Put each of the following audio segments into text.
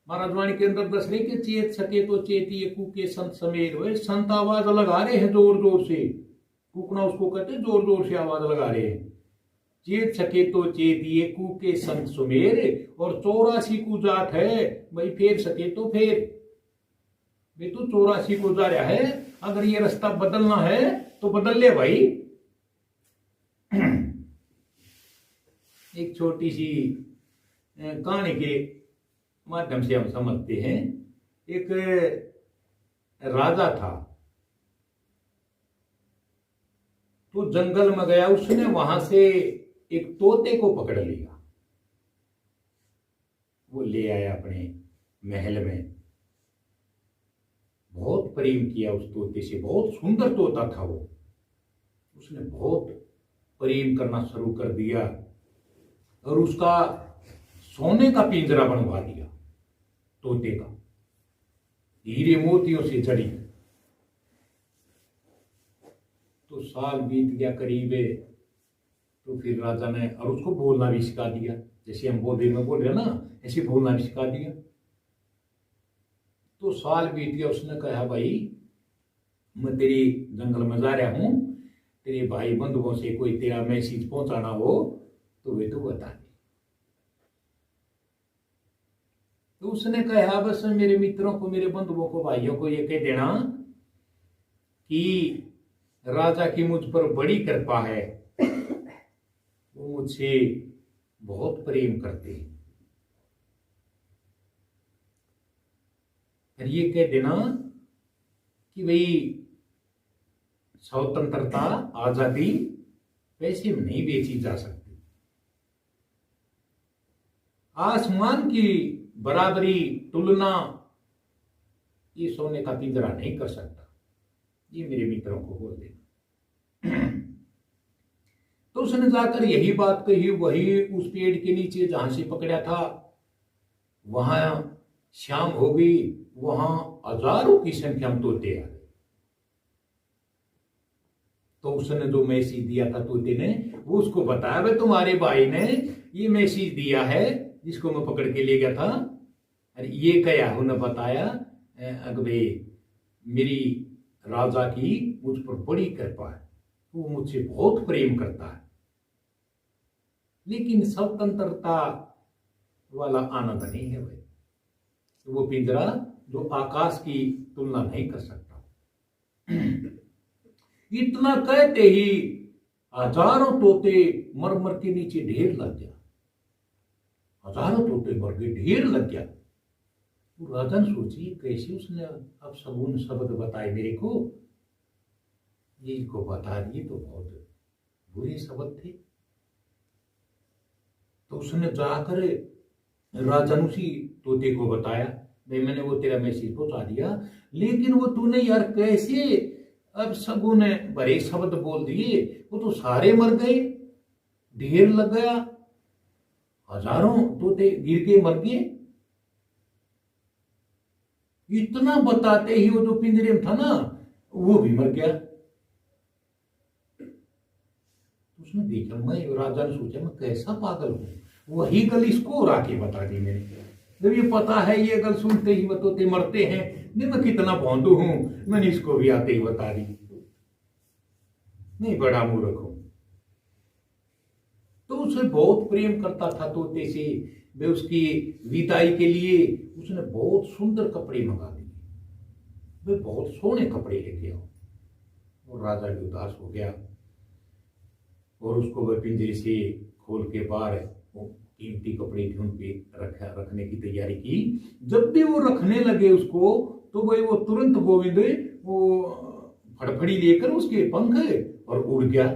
महाराज वाणी के अंदर दस रहे कि चेत सके तो चेतिए कूके संत समेर हुए। संत आवाज लगा रहे हैं जोर जोर से, कूकना उसको कहते हैं जोर जोर से आवाज लगा रहे हैं। चेत सके तो चेतिए कूके संत सुमेर, और 84 को जात है भाई, फेर सके तो फेर। भाई तू 84 को जा रहा है, अगर ये रास्ता बदलना है तो बदल ले भाई। एक छोटी सी कहानी के माध्यम से हम समझते हैं। एक राजा था, तो जंगल में गया, उसने वहां से एक तोते को पकड़ लिया, वो ले आया अपने महल में। बहुत प्रेम किया उस तोते से, बहुत सुंदर तोता था वो। उसने बहुत प्रेम करना शुरू कर दिया और उसका सोने का पिंजरा बनवा दिया तोते का, हीरे मोतियों से जड़ी। तो साल बीत गया करीब, तो फिर राजा ने और उसको बोलना भी सिखा दिया, जैसे हम बोलने में बोल रहे ना, ऐसे बोलना भी सिखा दिया। तो साल बीत गया, उसने कहा भाई मैं तेरी जंगल में जा रहा हूं, तेरे भाई बंधुओं से कोई तेरा मैसेज पहुंचाना हो तो वे तो बता दे। तो उसने कहा बस मेरे मित्रों को, मेरे बंधुओं को, भाइयों को ये कह देना कि राजा की मुझ पर बड़ी कृपा है, वो मुझसे बहुत प्रेम करते हैं। फिर ये कह देना कि भाई स्वतंत्रता आजादी पैसे में नहीं बेची जा सकती, आसमान की बराबरी तुलना ये सोने का पिंजरा नहीं कर सकता। ये मेरे मित्रों को बोल देना। तो उसने जाकर यही बात कही, वही उस पेड़ के नीचे जहां से पकड़ा था वहां शाम हो गई, वहां हजारों की संख्या में तोते आ गए। तो उसने जो मैसेज दिया था तोते ने, वो उसको बताया भाई तुम्हारे भाई ने ये मैसेज दिया है जिसको मैं पकड़ के ले गया था। अरे ये क्या उन्हें बताया, अगबे मेरी राजा की मुझ पर बड़ी कृपा है, वो मुझसे बहुत प्रेम करता है, लेकिन स्वतंत्रता वाला आनंद नहीं है भाई। तो वो पिंजरा जो आकाश की तुलना नहीं कर सकता। इतना कहते ही हजारों तोते मर मर के नीचे ढेर लग गया, हजारों तोते मर गए, ढेर लग गया। तो राजा ने सोची कैसे उसने अब सबून शब्द बताए मेरे को, ये को बता दिए तो बहुत बुरे शब्द थे। तो उसने जाकर राजा ने उसी तोते को बताया, भाई मैंने वो तेरा मैसेज पहुंचा दिया, लेकिन वो तूने यार कैसे अब सबों ने बड़े शब्द बोल दिए, वो तो सारे मर गए, ढेर लग गया, हजारों तोते गिर के मर गए। इतना बताते ही वो जो पिंजरे में था ना वो भी मर गया। उसने देखा, मैं राजा ने सोचा मैं कैसा पागल हूं, वही गल इसको राके बता दी मैंने। जब ये पता है ये गल सुनते ही तोते मरते हैं, नहीं मैं कितना भौंदू हूं, मैंने इसको भी आते ही बता दी, नहीं बड़ा मूर्ख हूं। तो उसे बहुत प्रेम करता था तोते से। वे उसकी विदाई के लिए उसने बहुत सुंदर कपड़े मंगा दिए, वे बहुत सोने कपड़े लेके आओ। और राजा भी उदास हो गया और उसको वह पिंजरे से खोल के बाहर वो कीमती कपड़े ढूंढ पे रखने की तैयारी की। जब भी वो रखने लगे उसको, तो भाई वो तुरंत गोविंद वो फड़फड़ी लेकर उसके पंख और उड़ गया,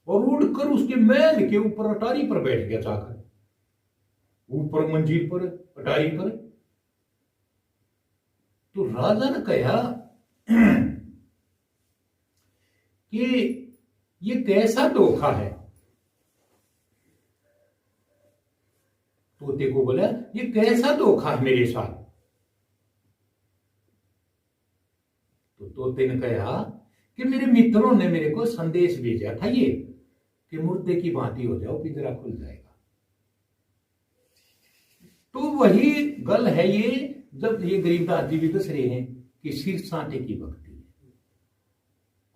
और उड़कर उसके महल के ऊपर अटारी पर बैठ गया, जाकर ऊपर मंजिल पर अटारी पर। तो राजा ने कहा कि ये कैसा धोखा है। तोते को बोला ये कैसा धोखा है मेरे साथ। तो तोते ने कहा कि मेरे मित्रों ने मेरे को संदेश भेजा था ये कि मुर्दे की भांति हो जाओ, पिंजरा खुल जाएगा। तो वही गल है ये, जब ये गरीबदास जी भी दस रहे हैं कि सिर साटे की भक्ति है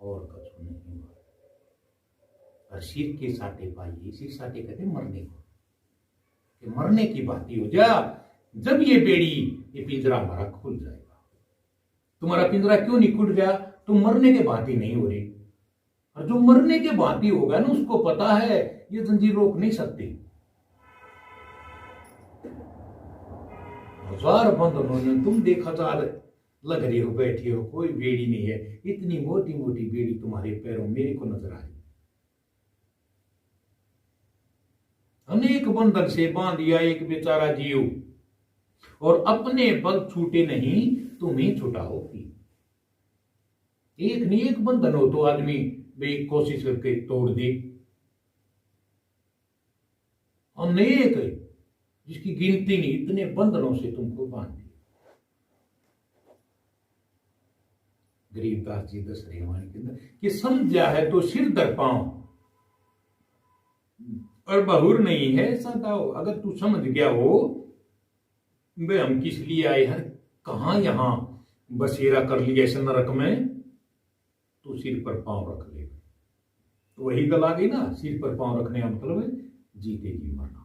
और कछु नहीं। और सिर के साटे पाइए, सिर साटे कहते मरने को, कि मरने की बात ही हो जा। जब ये बेड़ी, ये पिंजरा हमारा खुल जाएगा। तुम्हारा पिंजरा क्यों नहीं खुल गया? तुम मरने के बात ही नहीं हो रही। और जो मरने के बात ही होगा ना, उसको पता है ये जंजीर रोक नहीं सकती। हजार बंधनों ने तुम देखा जा लग रही हो, बैठी हो, कोई बेड़ी नहीं है। इतनी मोटी मोटी बेड़ी तुम्हारे पैरों मेरे को नजर आई। अनेक बंधन से बांध दिया एक बेचारा जीव, और अपने बल छूटे नहीं तुम्हें छुटाओ की। एक नहीं एक बंधन हो तो आदमी भी कोशिश करके तोड़ दे। अनेक जिसकी गिनती नहीं, इतने बंधनों से तुमको बांध दिया। गरीबदास जी दस रहे हमारे के अंदर कि समझा है तो सिर दर पाओ और बहुर नहीं है सदाओ। अगर तू समझ गया हो वे हम किस लिए आए हैं, कहां यहां बसेरा कर लिया इस नरक में, तो सिर पर पांव रख ले। तो वही गल आ गई ना, सिर पर पांव रखने का मतलब है जीते जी मरना।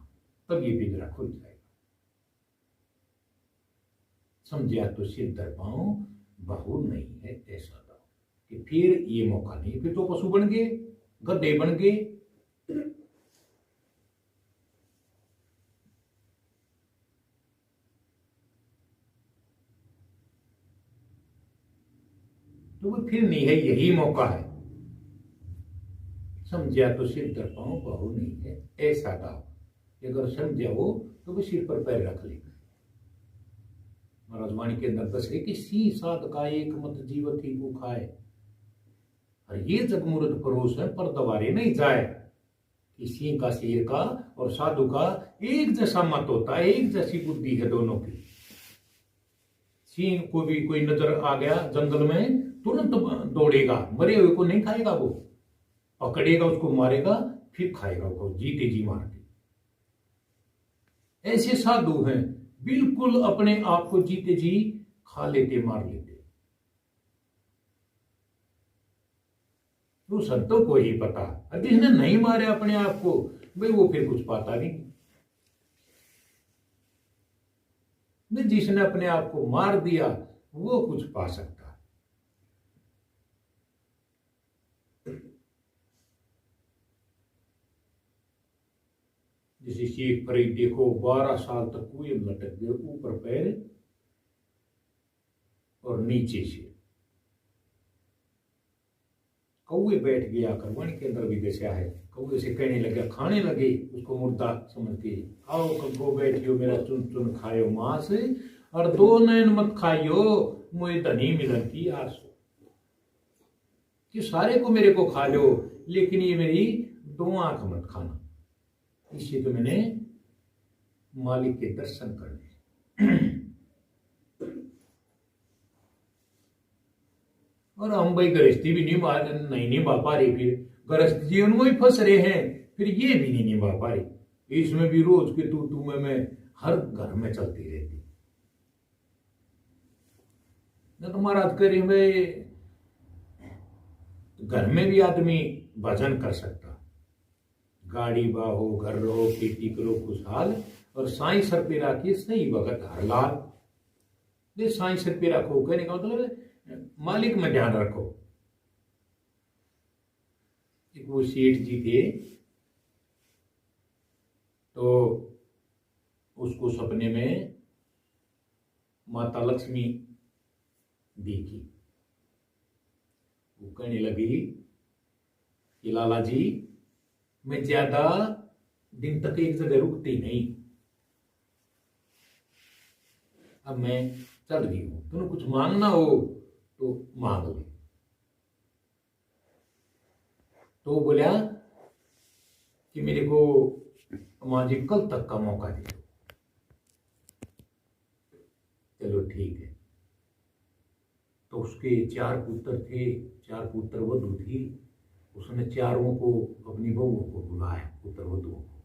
तब ये पिंजरा खुल जाएगा। समझा तो सिर दर पांव बहुर नहीं है ऐसा दाओ, कि फिर ये मौका नहीं, फिर तो पशु बन गए, गधे बन गए। तो वो फिर नहीं है, यही मौका है। समझा तो सिर दर पांव बहु नहीं है ऐसा दाओ। अगर समझा हो तो वो सिर पर पैर रख लेगा। महाराज वाणी के अंदर दस है कि सी साध का एक मत जीवत ही को खाए, और ये जब मुर्द परोस है पर दवारे नहीं जाए। कि सिंह का शेर का और साधु का एक जैसा मत होता है, एक जैसी बुद्धि है दोनों की। सिंह को भी कोई नजर आ गया जंगल में, तुरंत दौड़ेगा, मरे हुए को नहीं खाएगा, वो पकड़ेगा, उसको मारेगा, फिर खाएगा उसको जीते जी मार के। ऐसे साधु हैं, बिल्कुल अपने आप को जीते जी खा लेते, मार लेते। तो संतों को ही पता, और जिसने नहीं मारे अपने आप को, भाई वो फिर कुछ पाता नहीं। जिसने अपने आप को मार दिया वो कुछ पा सकता है। जैसे शेख फरीद देखो, 12 साल तक कुएं में लटक गए, ऊपर पैर और नीचे से। कौए बैठ गया, करवाणी के अंदर भी दशा है। कौए से कहने लगे, खाने लगे उसको मुर्दा समझ के, आओ कब्बो बैठियो मेरा चुन चुन खायो मांस, और 2 नैन मत खाइयो मुझे धनी मिलन की आस। कि सारे को मेरे को खा लो, लेकिन ये मेरी 2 आंख मत खाना। इससे तो मैंने मालिक के दर्शन करने। और हम भाई गृहस्थी भी नहीं निभा पा रहे, फिर गृहस्थ जीवन में ही फंस रहे हैं, फिर ये भी नहीं निभा पा रहे। इसमें भी रोज के तू मैं हर घर में चलती रहती। न तो महाराज कह रहे घर में भी आदमी भजन कर सकता, गाड़ी बाहो, घर रहो, खेती करो खुशहाल, और साईं सर पे राखिए सही वक्त हर लाल। साईं सर पे रखो कहने का मतलब मालिक में ध्यान रखो। एक वो सेठ जी थे, तो उसको सपने में माता लक्ष्मी देखी। वो कहने लगी कि लाला जी, मैं ज्यादा दिन तक एक जगह रुकती नहीं, अब मैं चल रही हूं, तुम्हें कुछ मांगना हो तो मांग ले। तो बोला कि मेरे को मां जी कल तक का मौका दे दो। चलो ठीक है। तो उसके 4 पुत्र थे, 4 पुत्र वधू थी। उसने चारों को, अपनी बहुओं को बुलाया, पुत्र वधुओं को,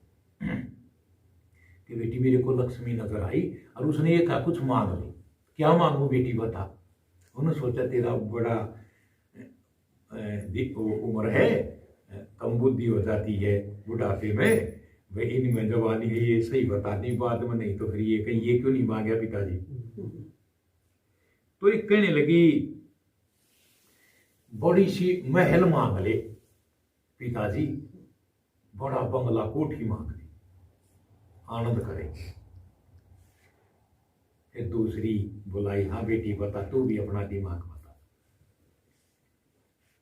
कि बेटी मेरे को लक्ष्मी नजर आई और उसने ये कहा कुछ मांग ले। क्या मांगू बेटी बता। उन्होंने सोचा तेरा बड़ा उम्र है, कम बुद्धि हो जाती है बुढ़ापे में, वे इनमें जवानी है, ये सही बता दी बाद में, नहीं तो फिर ये कहीं ये क्यों नहीं मांगा पिताजी। तो एक कहने लगी बड़ी सी महल मांग ले पिताजी, बड़ा बंगला कोठी मांग ले, आनंद करे। फिर दूसरी बुलाई, हाँ बेटी बता तू भी अपना दिमाग बता।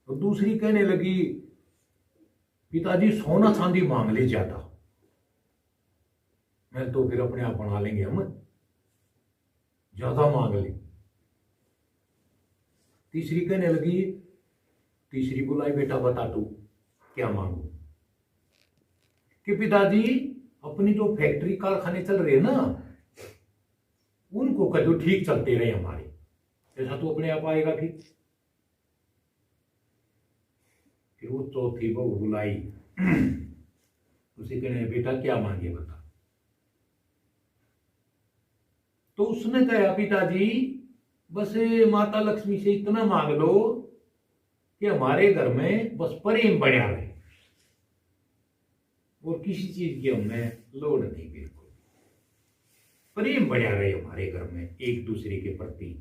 तो दूसरी कहने लगी पिताजी सोना चांदी मांग ले ज्यादा, मैं तो फिर अपने आप बना लेंगे हम, ज्यादा मांग ले। तीसरी कहने लगी, तीसरी बुलाई बेटा बता तू क्या मांगू। कि पिताजी अपनी जो फैक्ट्री कारखाने चल रहे हैं ना, उनको कदो ठीक चलते रहे हमारे, ऐसा तो अपने आप आएगा ठीक। फिर वो चौथी बहू बुलाई, उसे कहने बेटा क्या मांगे बता। तो उसने कहा पिताजी बस माता लक्ष्मी से इतना मांग लो कि हमारे घर में बस प्रेम बढ़िया रहे, और किसी चीज की हमें लोड़ नहीं, बिल्कुल प्रेम बढ़िया रहे हमारे घर में एक दूसरे के प्रति।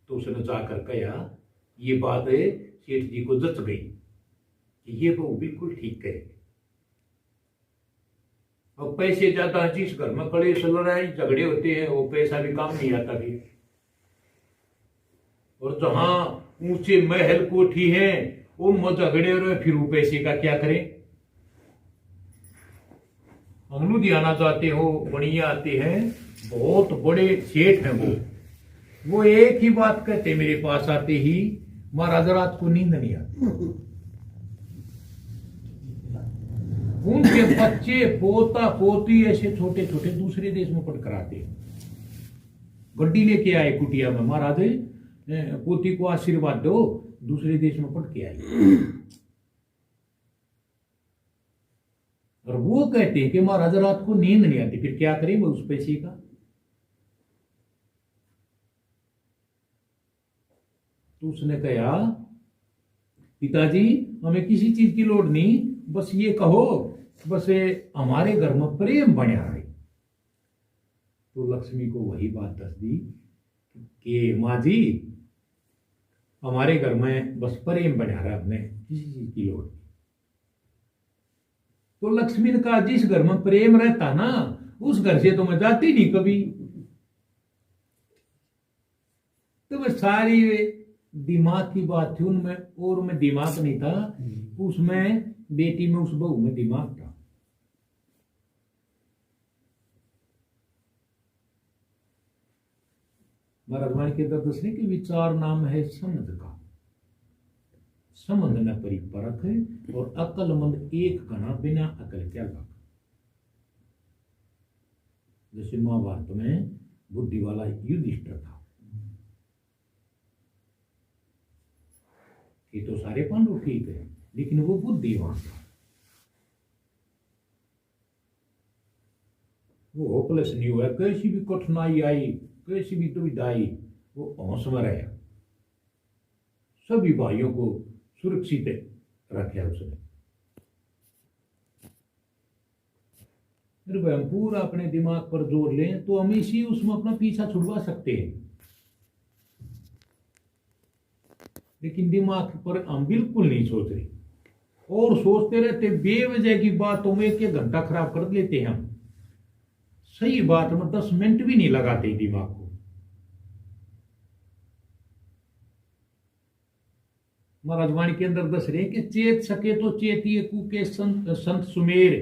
तो उसने जाकर कहा, ये बात सेठ जी को जच गई कि ये वो बिल्कुल ठीक करेंगे। और पैसे ज्यादा जिस घर में कलेश लड़ाई झगड़े होते हैं वो पैसा भी काम नहीं आता भी। और जहां ऊंचे महल कोठी है उनमें झगड़े रहे, फिर वो पैसे का क्या करें। हम लुधियाना जाते हो, बढ़िया आते हैं, बहुत बड़े सेठ हैं वो एक ही बात कहते मेरे पास आते ही, महाराज रात को नींद नहीं आती। उनके बच्चे पोता पोती ऐसे छोटे छोटे दूसरे देश में पढ़ कर आते हैं, गड्डी लेके आए कुटिया में, महाराज पोती को आशीर्वाद दो, दूसरे देश में पढ़ के आए। और वो कहते हैं कि महाराज रात को नींद नहीं आती, फिर क्या करें उस पैसे का। तो उसने कहा पिताजी हमें किसी चीज की लोड़ नहीं, बस ये कहो बस हमारे घर में प्रेम बना रहे। तो लक्ष्मी को वही बात दस दी कि माँ जी हमारे घर में बस प्रेम बना रहा, हमने किसी चीज की लोड़ नहीं। तो लक्ष्मी ने कहा जिस घर में प्रेम रहता ना उस घर से तो मैं जाती नहीं कभी। तो मैं सारी दिमाग की बात थी उनमें, और में दिमाग नहीं था उसमें, बेटी में उस बहू में दिमाग था। महाराज के दस ने कि विचार नाम है समझ का, समझ न परिपरख है, और अकलमंद एक गना बिना अकल क्या लाख। जैसे महाभारत में बुद्धि वाला युधिष्ठिर था, ये तो सारे पांडव ठीक है, लेकिन वो बुद्धिमान था, वो होपलेस नहीं हुआ। कैसी भी कठिनाई आई, कैसी भी दुविधा आई, वो होश में रहा, सभी भाइयों को सुरक्षित रखा उसने। फिर हम पूरा अपने दिमाग पर जोर लें तो हम इसी उसमें अपना पीछा छुड़वा सकते हैं, लेकिन दिमाग पर हम बिल्कुल नहीं सोच रहे, और सोचते रहते बेवजह की बातों में एक घंटा खराब कर लेते हैं हम, सही बात में 10 मिनट भी नहीं लगाते दिमाग को। महाराज वाणी के अंदर दस रहे कि चेत सके तो चेतिए के संत सुमेर।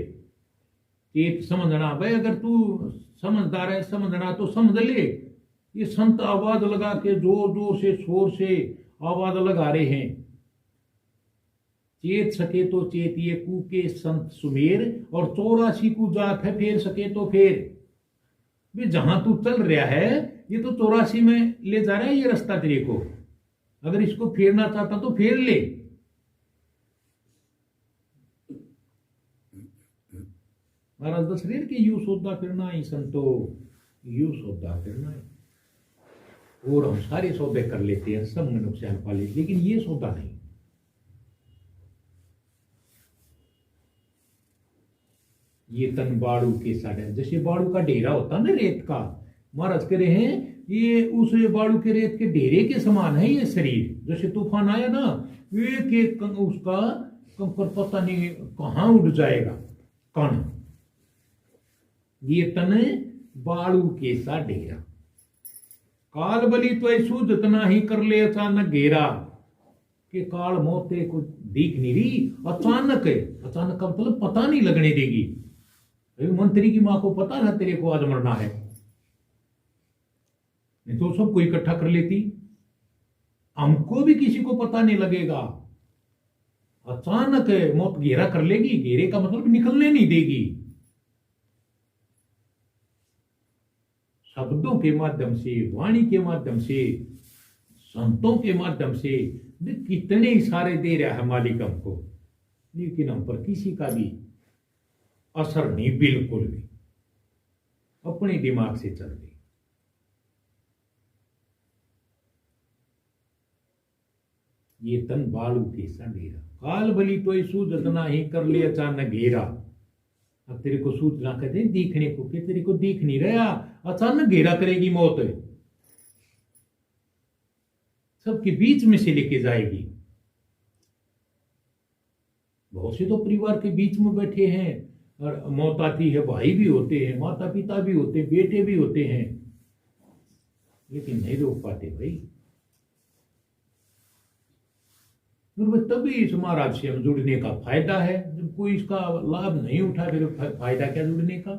चेत समझना भाई, अगर तू समझदार है समझना तो समझ ले। ये संत आवाज लगा के जोर जोर से शोर से आवाज लगा रहे हैं, चेत सके तो चेतिए के संत सुमेर, और 84 को जात है फेर सके तो फेर। भी जहां तू चल रहा है ये तो 84 में ले जा रहा है ये रास्ता तेरे को, अगर इसको फेरना चाहता तो फेर ले। महाराज दस रहे कि यू सौदा करना ही संतो, यू सौदा करना है। और हम सारे सौदे कर लेते हैं, सब में नुकसान पा लेते, लेकिन ये सौदा नहीं। ये तन बाड़ू के साढ़े, जैसे बाड़ू का डेरा होता ना रेत का, महाराज कह रहे हैं ये उस बाड़ू के रेत के डेरे के समान है ये शरीर। जैसे तूफान आया ना, एक एक उसका कंकर पता नहीं कहाँ उड़ जाएगा कण। ये तन बाड़ू के सा डेरा, काल बली तो ऐसू जितना ही कर ले अचानक घेरा, कि काल मोते को दिख नहीं रही, अचानक है। अचानक का मतलब पता नहीं लगने देगी। मंत्री की मां को पता था तेरे को आज मरना है, नहीं तो सबको इकट्ठा कर लेती। हमको भी किसी को पता नहीं लगेगा, अचानक है मौत घेरा कर लेगी। घेरे का मतलब निकलने नहीं देगी। शब्दों के माध्यम से, वाणी के माध्यम से, संतों के माध्यम से कितने इशारे दे रहा है मालिक हमको, लेकिन हम पर किसी का भी असर नहीं, बिल्कुल भी। अपने दिमाग से चल रही। ये तन बालू के संडेरा, काल बली तो सूझना ही कर ले अचानक घेरा। अब तेरे को सूचना कहते हैं दिखने को, कि तेरे को दिख नहीं रहा, अचानक घेरा करेगी मौत, सबके बीच में से लेके जाएगी। बहुत से तो परिवार के बीच में बैठे हैं और मौत आती है, भाई भी होते हैं, माता पिता भी होते हैं, बेटे भी होते हैं, लेकिन नहीं रोक पाते भाई। तभी इस महाराज से हम जुड़ने का फायदा है। जब कोई इसका लाभ नहीं उठा, फिर फायदा क्या जुड़ने का।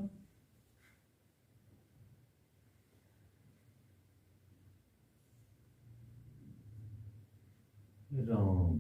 राम